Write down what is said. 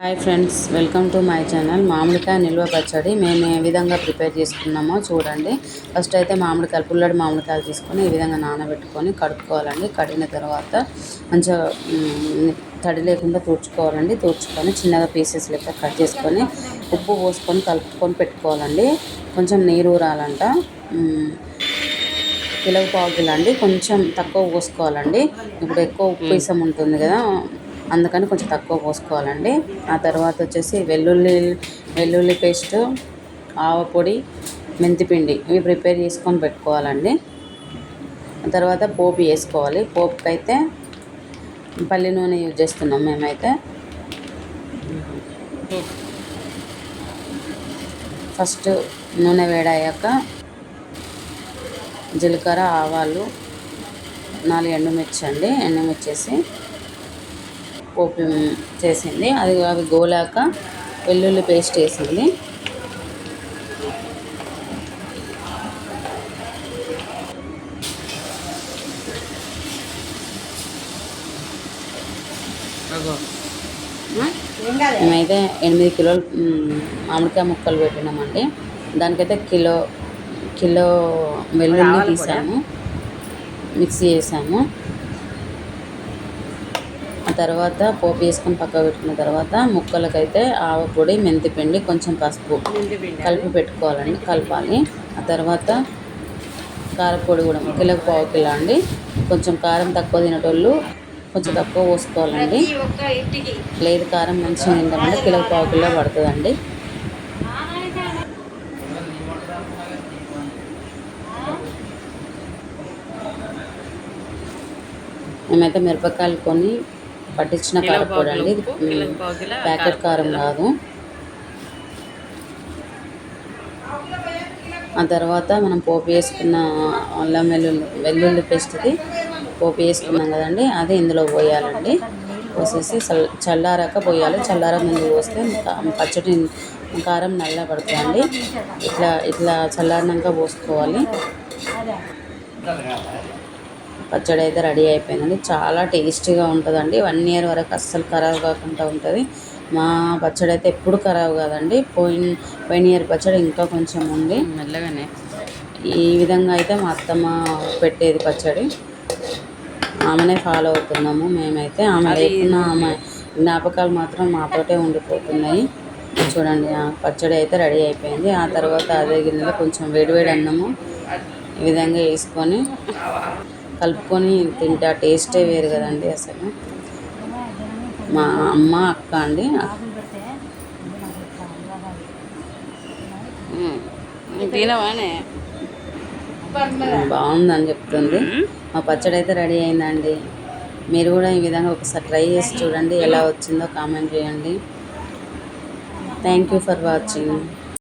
Hi friends, welcome to my channel. మామిడికాయ నిల్వ పచ్చడి మేము ఏ విధంగా ప్రిపేర్ చేసుకున్నామో చూడండి. ఫస్ట్ అయితే మామిడికాయలు, పుల్లడి మామిడికాయలు తీసుకొని ఈ విధంగా నానబెట్టుకొని కడుక్కోవాలండి. కడిగిన తర్వాత మంచిగా తడి లేకుండా తుడుచుకోవాలండి. తుడుచుకొని చిన్నగా పీసెస్ లెక్క కట్ చేసుకొని ఉప్పు పోసుకొని కలుపుకొని పెట్టుకోవాలండి. కొంచెం నీరు ఊరాలంట. కిలో పావు కిలో అండి, కొంచెం తక్కువ పోసుకోవాలండి. ఇప్పుడు ఎక్కువ ఉప్పు ఇసం ఉంటుంది కదా, అందుకని కొంచెం తక్కువ పోసుకోవాలండి. ఆ తర్వాత వచ్చేసి వెల్లుల్లి పేస్టు, ఆవపొడి, మెంతిపిండి ఇవి ప్రిపేర్ చేసుకొని పెట్టుకోవాలండి. ఆ తర్వాత పోపు వేసుకోవాలి. పోపుకైతే పల్లి నూనె యూజ్ చేస్తున్నాం మేమైతే. ఫస్ట్ నూనె వేడయ్యాక జీలకర్ర, ఆవాలు, 4 ఎండుమిర్చి అండి. ఎండుమిర్చి వేసి పోపు చేసింది. అవి గోలాక వెల్లుల్లి పేస్ట్ వేసింది. మేమైతే 8 కిలోలు మామిడికాయ ముక్కలు పెట్టినామండి. దానికైతే కిలో వెల్లుల్లి తీసాము, మిక్సీ చేసాము. ఆ తర్వాత పోపు వేసుకొని పక్కకు పెట్టుకున్న తర్వాత ముక్కలకైతే ఆవపొడి, మెంతిపిండి, కొంచెం పసుపు కలిపి పెట్టుకోవాలండి, కలపాలి. ఆ తర్వాత కారపొడి కూడా కిలోకి పావు కిలో అండి. కొంచెం కారం తక్కువ తినేటోళ్ళు కొంచెం తక్కువ పోసుకోవాలండి. లేదు కారం మంచిగా తింటామంటే కిలోకి పావు కిలో పడుతుందండి. మేమైతే మిరపకాయలు కొని పట్టించిన కారపొడి అండి, ప్యాకెట్ కారం కాదు. ఆ తర్వాత మనం పోపు వేసుకున్న అల్లం వెల్లుల్లి పేస్ట్ది పోపు వేసుకున్నాం కదండి, అది ఇందులో పోయాలండి. పోసేసి చల్లారాక పోయాలి. చల్లార ముందు పోస్తే పచ్చడి కారం నల్ల పడుతుందండి. ఇట్లా చల్లారినాక పోసుకోవాలి. పచ్చడి అయితే రెడీ అయిపోయిందండి. చాలా టేస్టీగా ఉంటుందండి. 1 ఇయర్ వరకు అస్సలు ఖరాబ్ కాకుండా ఉంటుంది. మా పచ్చడి అయితే ఎప్పుడు ఖరాబ్ కాదండి. పోయిన ఇయర్ పచ్చడి ఇంకా కొంచెం ఉంది. మెల్లగానే ఈ విధంగా అయితే మా అత్తమ్మ పెట్టేది పచ్చడి. ఆమెనే ఫాలో అవుతున్నాము మేమైతే. ఆమె లేకున్నా ఆమె జ్ఞాపకాలు మాత్రం మాతోటే ఉండిపోతున్నాయి. చూడండి, ఆ పచ్చడి అయితే రెడీ అయిపోయింది. ఆ తర్వాత అదే గిన్నెలో కొంచెం వేడివేడి అన్నము ఈ విధంగా వేసుకొని కలుపుకొని తింటే ఆ టేస్టే వేరు కదండి అసలు. మా అమ్మ, అక్క అండి బాగుందని చెప్తుంది. మా పచ్చడి అయితే రెడీ అయిందండి. మీరు కూడా ఈ విధంగా ఒకసారి ట్రై చేసి చూడండి, ఎలా వచ్చిందో కామెంట్ చేయండి. Thank you for watching.